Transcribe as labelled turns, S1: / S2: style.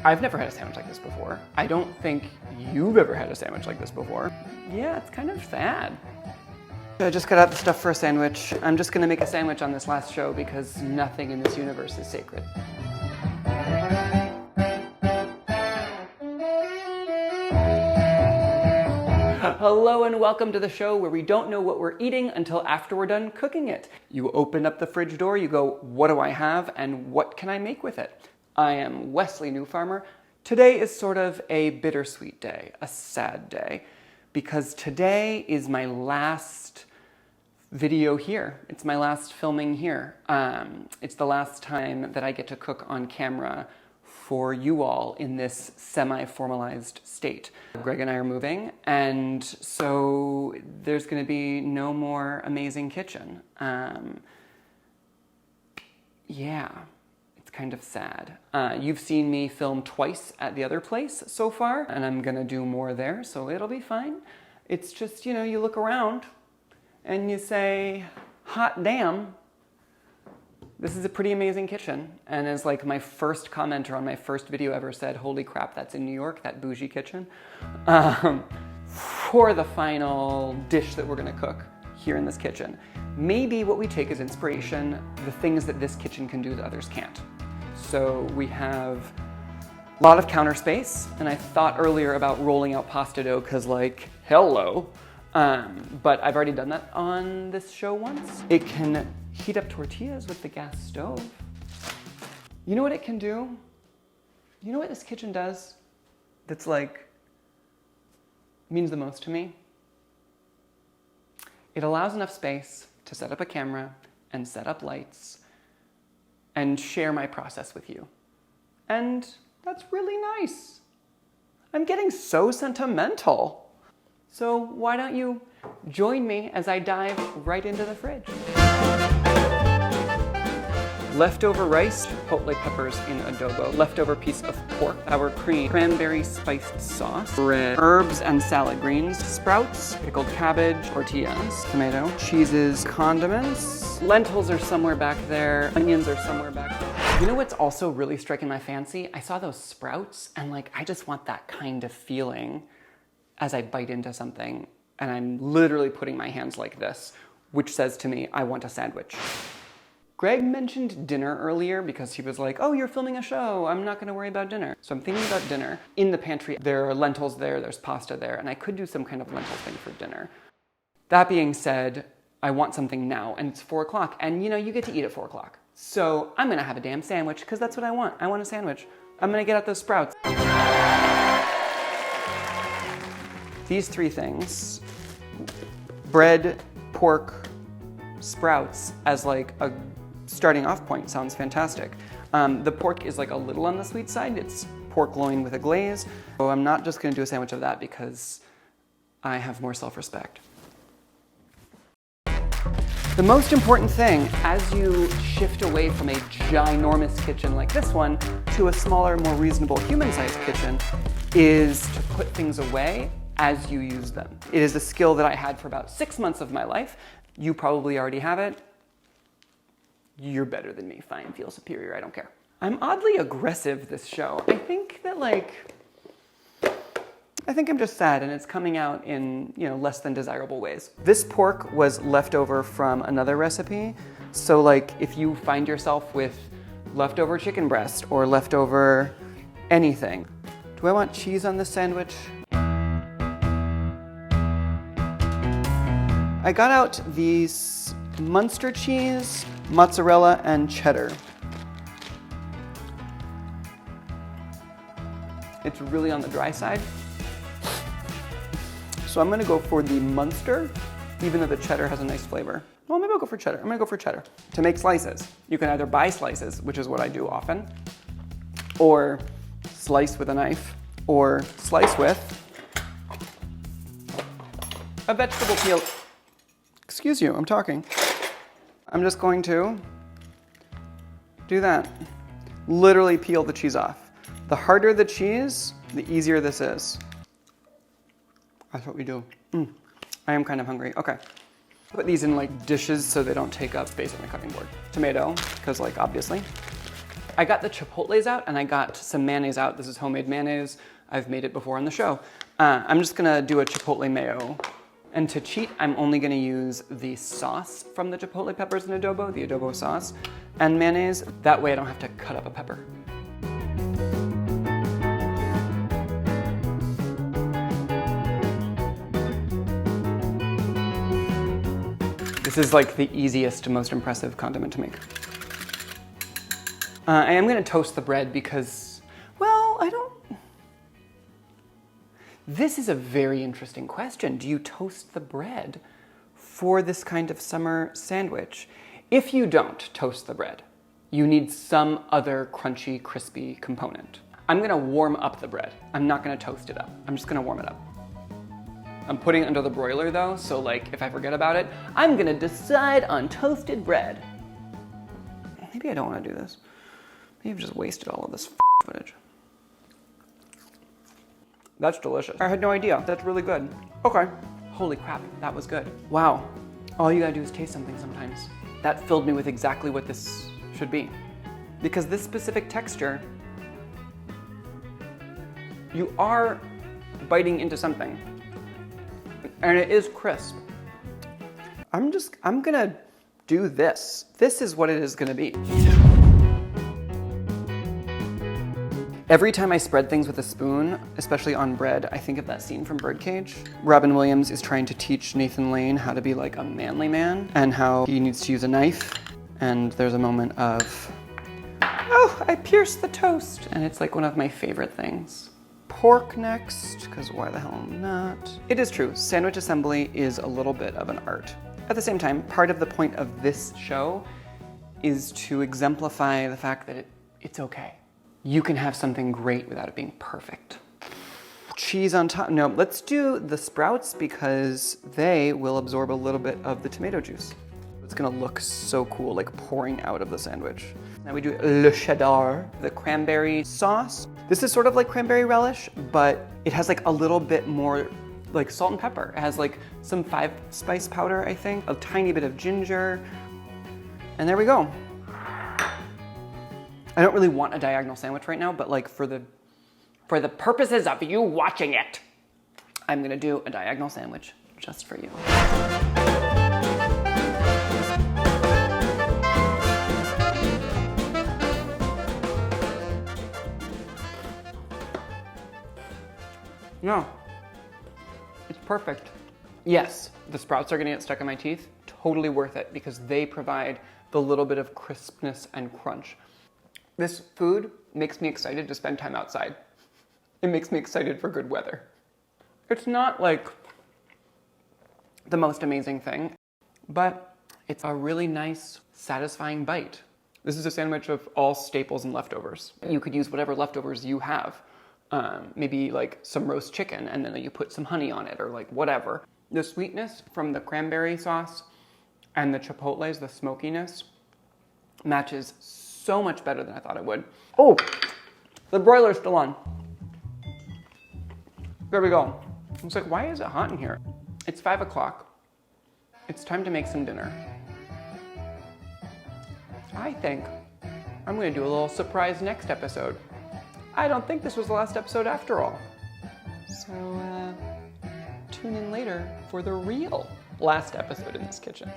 S1: I've never had a sandwich like this before. I don't think you've ever had a sandwich like this before. Yeah, it's kind of sad. I just got out the stuff for a sandwich. I'm just gonna make a sandwich on this last show because nothing in this universe is sacred. Hello and welcome to the show where we don't know what we're eating until after we're done cooking it. You open up the fridge door, you go, what do I have and what can I make with it? I am Wesley Newfarmer. Today is sort of a bittersweet day, a sad day, because today is my last video here. It's my last filming here. It's the last time that I get to cook on camera for you all in this semi-formalized state. Greg and I are moving, and so there's gonna be no more amazing kitchen. Yeah, it's kind of sad. You've seen me film twice at the other place so far, and I'm gonna do more there, so it'll be fine. It's just, you know, you look around and you say, hot damn, this is a pretty amazing kitchen. And as like my first commenter on my first video ever said, holy crap, that's in New York, that bougie kitchen. For the final dish that we're gonna cook here in this kitchen. Maybe what we take as inspiration, the things that this kitchen can do that others can't. So we have a lot of counter space, and I thought earlier about rolling out pasta dough because like, hello. But I've already done that on this show once. It can heat up tortillas with the gas stove. You know what it can do? You know what this kitchen does that's like, means the most to me? It allows enough space to set up a camera and set up lights and share my process with you. And that's really nice. I'm getting so sentimental. So why don't you join me as I dive right into the fridge. Leftover rice, chipotle peppers in adobo, leftover piece of pork, sour cream, cranberry spiced sauce, bread, herbs and salad greens, sprouts, pickled cabbage, tortillas, tomato, cheeses, condiments, lentils are somewhere back there, onions are somewhere back there. You know what's also really striking my fancy? I saw those sprouts and like, I just want that kind of feeling as I bite into something and I'm literally putting my hands like this, which says to me, I want a sandwich. Greg mentioned dinner earlier because he was like, oh, you're filming a show. I'm not gonna worry about dinner. So I'm thinking about dinner. In the pantry, there are lentils there, there's pasta there, and I could do some kind of lentil thing for dinner. That being said, I want something now, and it's 4 o'clock, and you know, you get to eat at 4 o'clock. So I'm gonna have a damn sandwich because that's what I want. I want a sandwich. I'm gonna get out those sprouts. These three things, bread, pork, sprouts, as like a starting off point sounds fantastic. The pork is like a little on the sweet side. It's pork loin with a glaze. So I'm not just gonna do a sandwich of that because I have more self-respect. The most important thing as you shift away from a ginormous kitchen like this one to a smaller, more reasonable human-sized kitchen is to put things away as you use them. It is a skill that I had for about 6 months of my life. You probably already have it. You're better than me. Fine, feel superior, I don't care. I'm oddly aggressive this show. I think I'm just sad and it's coming out in, you know, less than desirable ways. This pork was left over from another recipe. So like if you find yourself with leftover chicken breast or leftover anything. Do I want cheese on this sandwich? I got out these Munster cheese, mozzarella, and cheddar. It's really on the dry side. So I'm gonna go for the Munster, even though the cheddar has a nice flavor. Well, maybe I'll go for cheddar. I'm gonna go for cheddar. To make slices, you can either buy slices, which is what I do often, or slice with a knife, or slice with a vegetable peel. Excuse you, I'm talking. I'm just going to do that. Literally peel the cheese off. The harder the cheese, the easier this is. That's what we do. I am kind of hungry. Okay. Put these in like dishes so they don't take up space on the cutting board. Tomato, because like obviously. I got the chipotles out and I got some mayonnaise out. This is homemade mayonnaise. I've made it before on the show. I'm just gonna do a chipotle mayo. And to cheat, I'm only gonna use the sauce from the chipotle peppers and adobo, the adobo sauce, and mayonnaise. That way I don't have to cut up a pepper. This is like the easiest, most impressive condiment to make. I am gonna toast the bread because, well, This is a very interesting question. Do you toast the bread for this kind of summer sandwich? If you don't toast the bread, you need some other crunchy, crispy component. I'm gonna warm up the bread. I'm not gonna toast it up. I'm just gonna warm it up. I'm putting it under the broiler though, so like if I forget about it, I'm gonna decide on toasted bread. Maybe I don't wanna do this. Maybe I've just wasted all of this footage. That's delicious. I had no idea. That's really good. Okay. Holy crap, that was good. Wow. All you gotta do is taste something sometimes. That filled me with exactly what this should be. Because this specific texture, you are biting into something. And it is crisp. I'm gonna do this. This is what it is gonna be. Every time I spread things with a spoon, especially on bread, I think of that scene from Birdcage. Robin Williams is trying to teach Nathan Lane how to be like a manly man and how he needs to use a knife. And there's a moment of, oh, I pierced the toast. And it's like one of my favorite things. Pork next, because why the hell not? It is true, sandwich assembly is a little bit of an art. At the same time, part of the point of this show is to exemplify the fact that it's okay. You can have something great without it being perfect. Cheese on top. No, let's do the sprouts because they will absorb a little bit of the tomato juice. It's gonna look so cool, like pouring out of the sandwich. Now we do le cheddar, the cranberry sauce. This is sort of like cranberry relish, but it has like a little bit more like salt and pepper. It has like some 5-spice powder, I think, a tiny bit of ginger, and there we go. I don't really want a diagonal sandwich right now, but like for the purposes of you watching it, I'm gonna do a diagonal sandwich just for you. No, it's perfect. Yes, the sprouts are gonna get stuck in my teeth. Totally worth it because they provide the little bit of crispness and crunch. This food makes me excited to spend time outside. It makes me excited for good weather. It's not like the most amazing thing, but it's a really nice, satisfying bite. This is a sandwich of all staples and leftovers. You could use whatever leftovers you have. Maybe like some roast chicken and then you put some honey on it or like whatever. The sweetness from the cranberry sauce and the chipotles, the smokiness, matches so much better than I thought it would. Oh, the broiler's still on. There we go. I was like, why is it hot in here? It's 5 o'clock. It's time to make some dinner. I think I'm gonna do a little surprise next episode. I don't think this was the last episode after all. So tune in later for the real last episode in this kitchen.